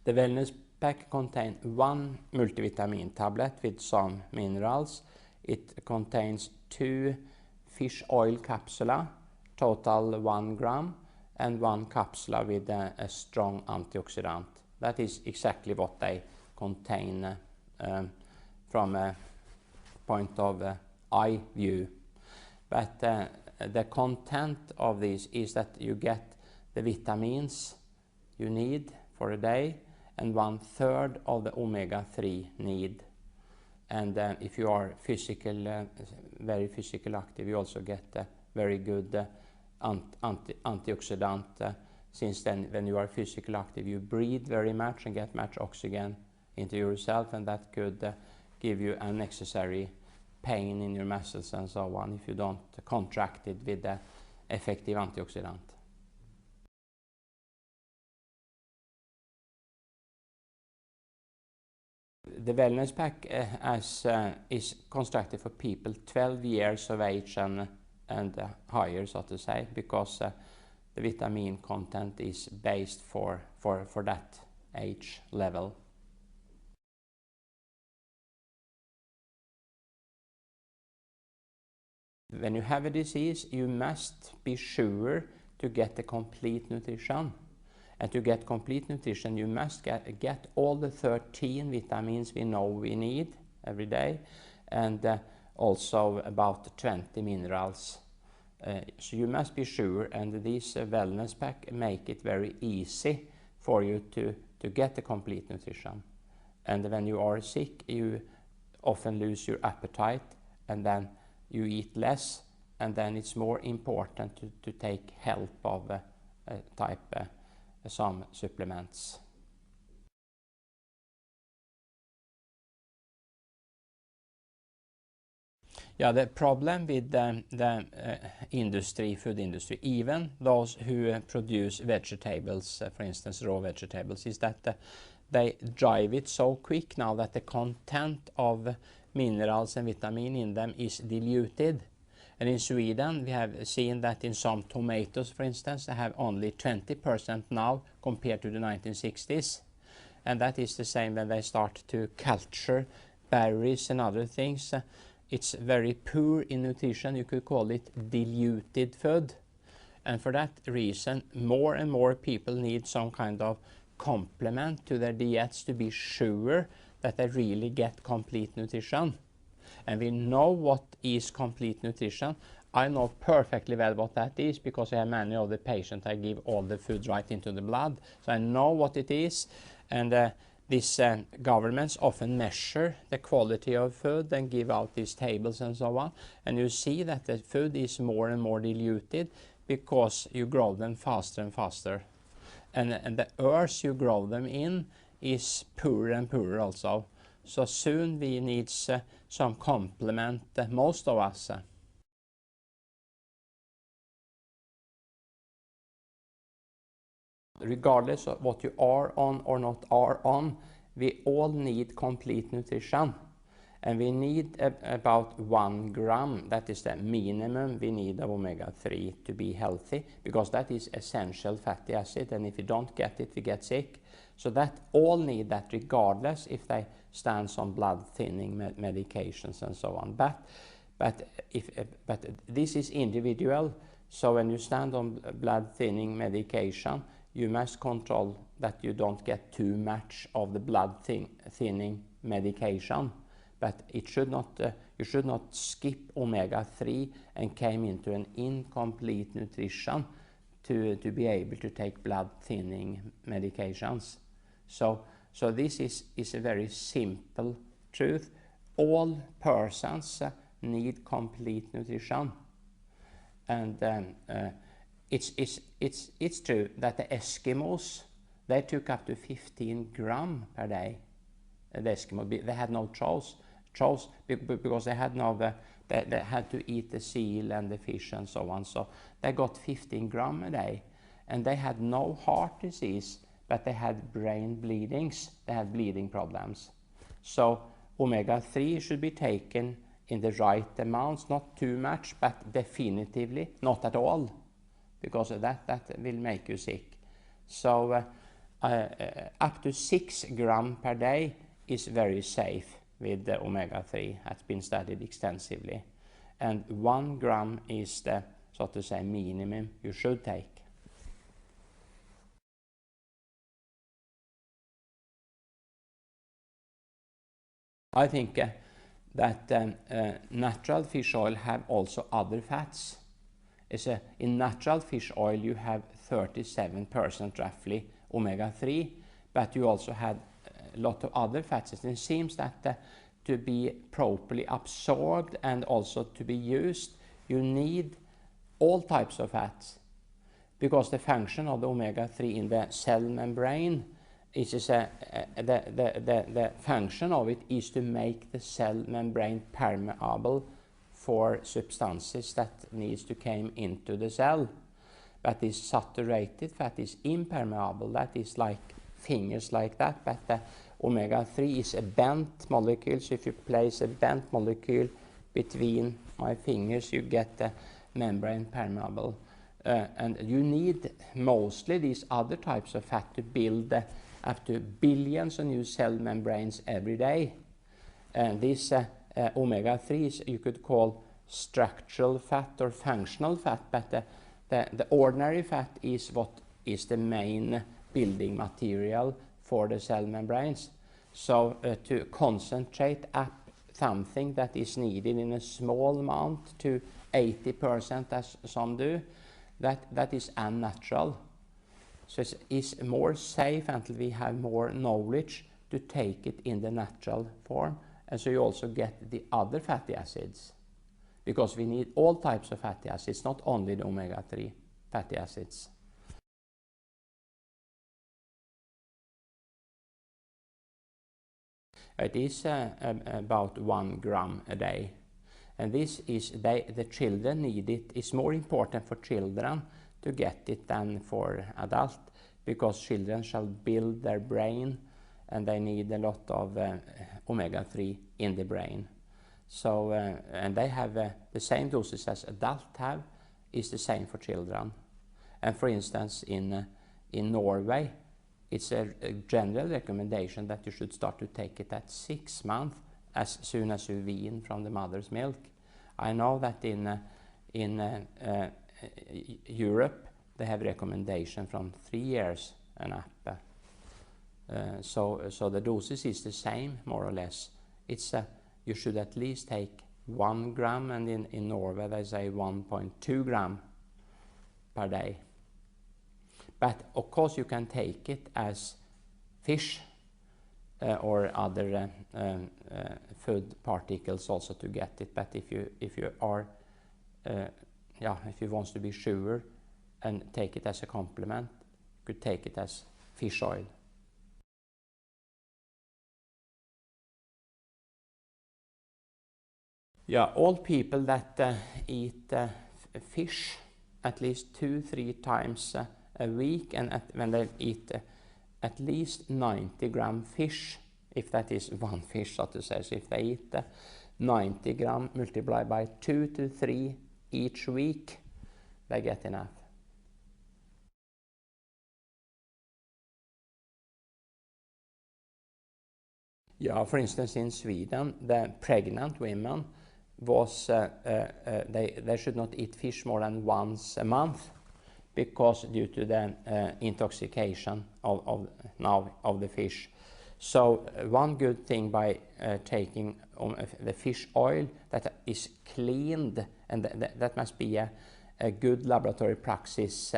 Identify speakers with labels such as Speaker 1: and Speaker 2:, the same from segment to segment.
Speaker 1: The Wellness pack contains one multivitamin tablet with some minerals. It contains 2 fish oil capsula, total 1 gram, and 1 capsula with a strong antioxidant. That is exactly what they contain from a point of eye view. But the content of this is that you get the vitamins you need for a day and 1/3 of the omega-3 need. And if you are very physical active, you also get a very good antioxidant, since then when you are physical active you breathe very much and get much oxygen into yourself, and that could give you unnecessary pain in your muscles and so on if you don't contract it with the effective antioxidant. The Wellness pack is constructed for people 12 years of age and higher, so to say, because the vitamin content is based for that age level. When you have a disease, you must be sure to get the complete nutrition. And to get complete nutrition, you must get all the 13 vitamins we know we need every day, and also about 20 minerals. So you must be sure, and this Wellness pack make it very easy for you to get the complete nutrition. And when you are sick, you often lose your appetite, and then you eat less, and then it's more important to take help of some supplements. Yeah, the problem with the industry, food industry, even those who produce vegetables, for instance raw vegetables, is that they drive it so quick now that the content of minerals and vitamin in them is diluted. And in Sweden we have seen that in some tomatoes, for instance, they have only 20% now compared to the 1960s. And that is the same when they start to culture berries and other things. It's very poor in nutrition. You could call it diluted food. And for that reason, more and more people need some kind of complement to their diets to be sure that they really get complete nutrition. And we know what is complete nutrition. I know perfectly well what that is because I have many of the patients. I give all the food right into the blood, so I know what it is. And these governments often measure the quality of food and give out these tables and so on. And you see that the food is more and more diluted because you grow them faster and faster. And the earth you grow them in is poorer and poorer also. So soon we need some complement, most of us. Regardless of what you are on or not are on, we all need complete nutrition. And we need about 1 gram, that is the minimum we need of omega-3 to be healthy, because that is essential fatty acid, and if you don't get it, we get sick. So that all need that regardless if they stand on blood thinning medications and so on. But this is individual, so when you stand on blood thinning medication, you must control that you don't get too much of the blood thinning medication. But it should not, you should not skip omega-3 and came into an incomplete nutrition to be able to take blood thinning medications. So this is a very simple truth. All persons need complete nutrition. And it's true that the Eskimos, they took up to 15 gram per day. The Eskimos, they had no choice because they had they had to eat the seal and the fish and so on. So they got 15 gram a day, and they had no heart disease, but they had brain bleedings. They had bleeding problems. So omega-3 should be taken in the right amounts, not too much, but definitively not at all, because that will make you sick. So up to 6 grams per day is very safe with the omega-3. Has been studied extensively. And 1 gram is the, so to say, minimum you should take. I think that natural fish oil have also other fats. In natural fish oil you have 37% roughly omega-3, but you also have a lot of other fats. It seems that to be properly absorbed and also to be used, you need all types of fats, because the function of the omega-3 in the cell membrane is the function of it is to make the cell membrane permeable for substances that needs to come into the cell. But this saturated fat is impermeable. That is like fingers like that. But the omega-3 is a bent molecule. So if you place a bent molecule between my fingers, you get the membrane permeable. And you need mostly these other types of fat to build up to billions of new cell membranes every day. And this omega-3 is, you could call structural fat or functional fat, but the ordinary fat is what is the main building material for the cell membranes. So to concentrate up something that is needed in a small amount to 80%, as some do, that is unnatural. So it's more safe until we have more knowledge to take it in the natural form. And so you also get the other fatty acids, because we need all types of fatty acids, not only the omega-3 fatty acids. It is about 1 gram a day. And this is, the children need it. It's more important for children to get it than for adults, because children shall build their brain and they need a lot of omega-3 in the brain. So, and they have the same doses as adults have, is the same for children. And for instance, in Norway, it's a general recommendation that you should start to take it at 6 months, as soon as you wean from the mother's milk. I know that in Europe, they have recommendation from 3 years and up. So the doses is the same, more or less. It's you should at least take 1 gram, and in Norway they say 1.2 gram per day. But of course you can take it as fish or other food particles also to get it. But if you are if you want to be sure and take it as a complement, you could take it as fish oil. Yeah, all people that eat fish at least 2-3 times a week, and when they eat at least 90 gram fish, if that is one fish, so to say. So if they eat 90 gram multiplied by 2 to 3 each week, they get enough. Yeah, for instance, in Sweden, the pregnant women was they should not eat fish more than once a month, because due to the intoxication of the fish. So one good thing by taking the fish oil that is cleaned, and that must be a good laboratory praxis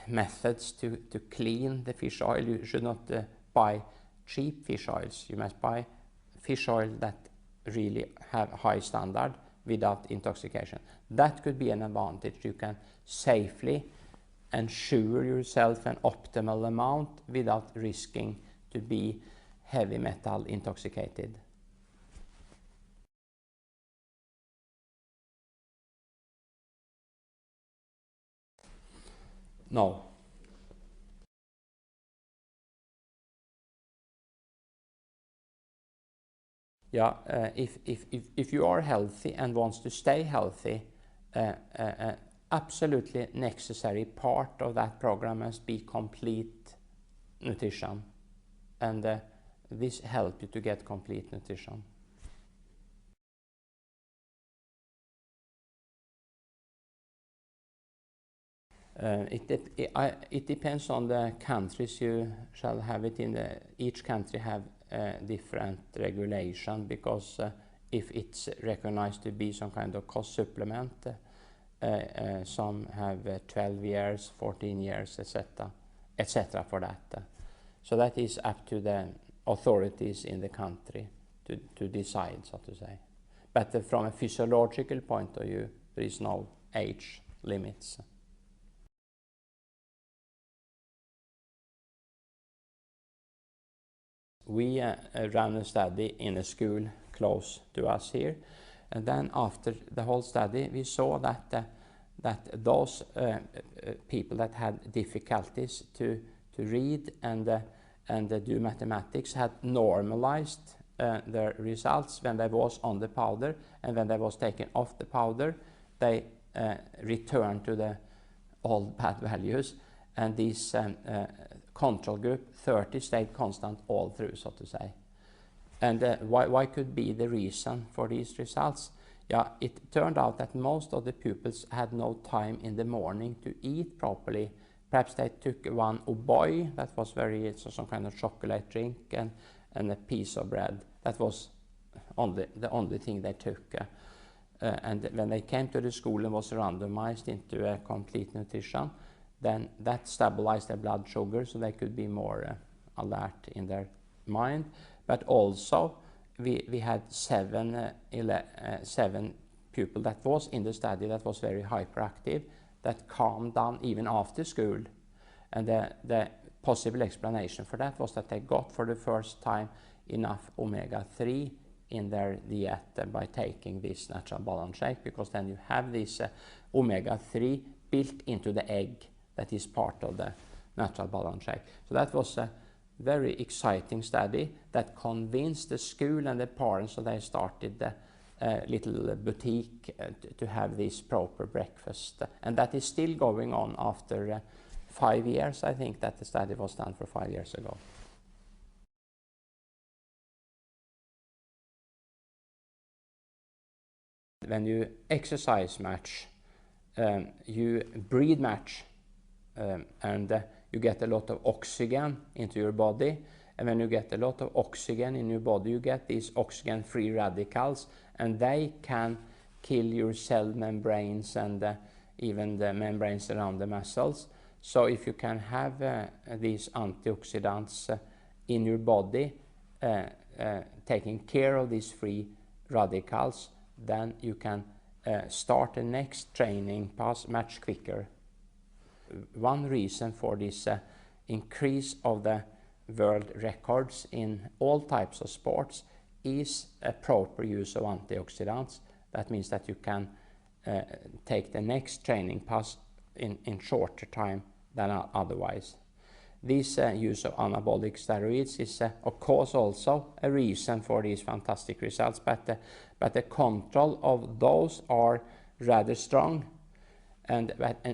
Speaker 1: methods to clean the fish oil. You should not buy cheap fish oils. You must buy fish oil that really have high standard without intoxication. That could be an advantage. You can safely ensure yourself an optimal amount without risking to be heavy metal intoxicated. No. Yeah, if you are healthy and wants to stay healthy, absolutely necessary part of that program must be complete nutrition, and this helps you to get complete nutrition. It depends on the countries you shall have it in. Each country have different regulation, because if it's recognized to be some kind of cost supplement, some have 12 years, 14 years, etc. for that. So that is up to the authorities in the country to decide, so to say. But from a physiological point of view, there is no age limits. We ran a study in a school close to us here, and then after the whole study we saw that those people that had difficulties to read and do mathematics had normalized their results when they was on the powder, and when they was taken off the powder they returned to the old bad values, and these control group 30 stayed constant all through, so to say. And why could be the reason for these results? Yeah, it turned out that most of the pupils had no time in the morning to eat properly. Perhaps they took one O'boy, that was some kind of chocolate drink, and a piece of bread. That was the only thing they took. And when they came to the school and was randomized into a complete nutrition, then that stabilized their blood sugar, so they could be more alert in their mind. But also we had seven people that was in the study that was very hyperactive, that calmed down even after school. And the possible explanation for that was that they got for the first time enough omega-3 in their diet by taking this natural balance shake, because then you have this omega-3 built into the egg that is part of the natural balance shake. So that was a very exciting study that convinced the school and the parents, so they started the little boutique to have this proper breakfast. And that is still going on after 5 years. I think that the study was done for 5 years ago. When you exercise much, you breathe much, and you get a lot of oxygen into your body, and when you get a lot of oxygen in your body, you get these oxygen-free radicals, and they can kill your cell membranes and even the membranes around the muscles. So if you can have these antioxidants in your body, taking care of these free radicals, then you can start the next training pass much quicker. One reason for this increase of the world records in all types of sports is a proper use of antioxidants. That means that you can take the next training pass in shorter time than otherwise. This use of anabolic steroids is of course also a reason for these fantastic results, but the control of those are rather strong. And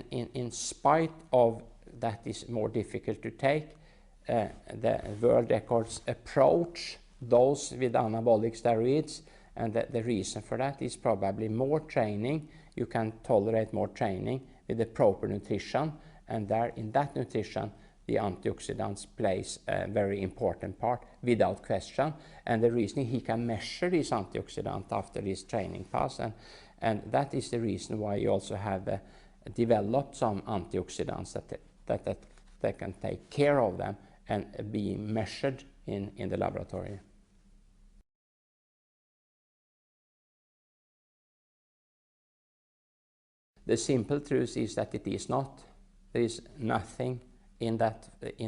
Speaker 1: in spite of that is more difficult to take, the world records approach those with anabolic steroids, and the reason for that is probably more training. You can tolerate more training with the proper nutrition, and there in that nutrition the antioxidants plays a very important part without question. And the reason he can measure this antioxidant after this training pass, and that is the reason why you also have developed some antioxidants that can take care of them and be measured in the laboratory. The simple truth is that it is not. There is nothing in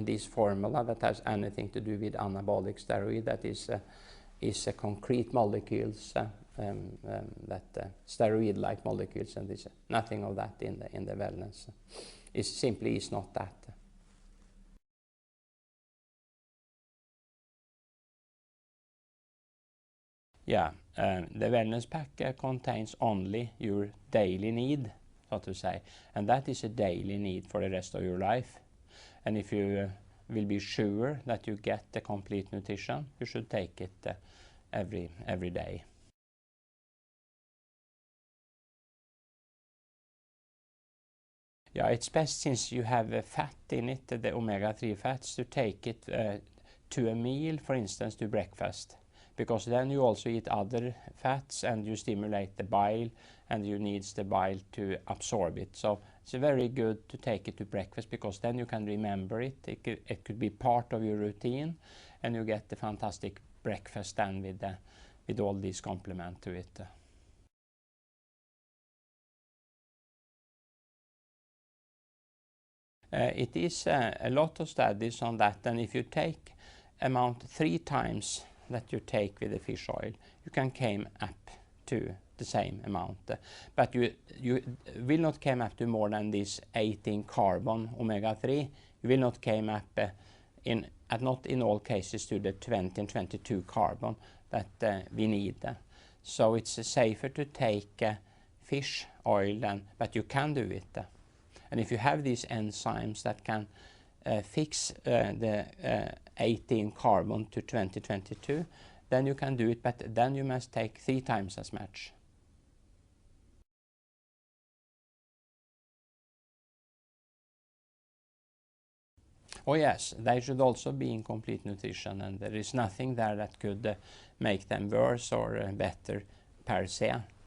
Speaker 1: this formula that has anything to do with anabolic steroid. That is a concrete molecules, that steroid-like molecules, and there's nothing of that in the Wellness. It simply is not that. Yeah, the Wellness pack contains only your daily need, so to say, and that is a daily need for the rest of your life. And if you will be sure that you get the complete nutrition, you should take it every day. Yeah, it's best, since you have fat in it, the omega-3 fats, to take it to a meal, for instance, to breakfast. Because then you also eat other fats and you stimulate the bile, and you need the bile to absorb it. So it's very good to take it to breakfast, because then you can remember it. It could be part of your routine, and you get the fantastic breakfast then with all these complement to it. It is a lot of studies on that, and if you take amount 3 times that you take with the fish oil, you can come up to the same amount, but you will not come up to more than this 18 carbon omega-3. You will not come up not in all cases to the 20 and 22 carbon that we need. So it's safer to take fish oil then, but you can do it. And if you have these enzymes that can fix the 18 carbon to 2022, then you can do it, but then you must take 3 times as much. Oh yes, they should also be in complete nutrition, and there is nothing there that could make them worse or better per se.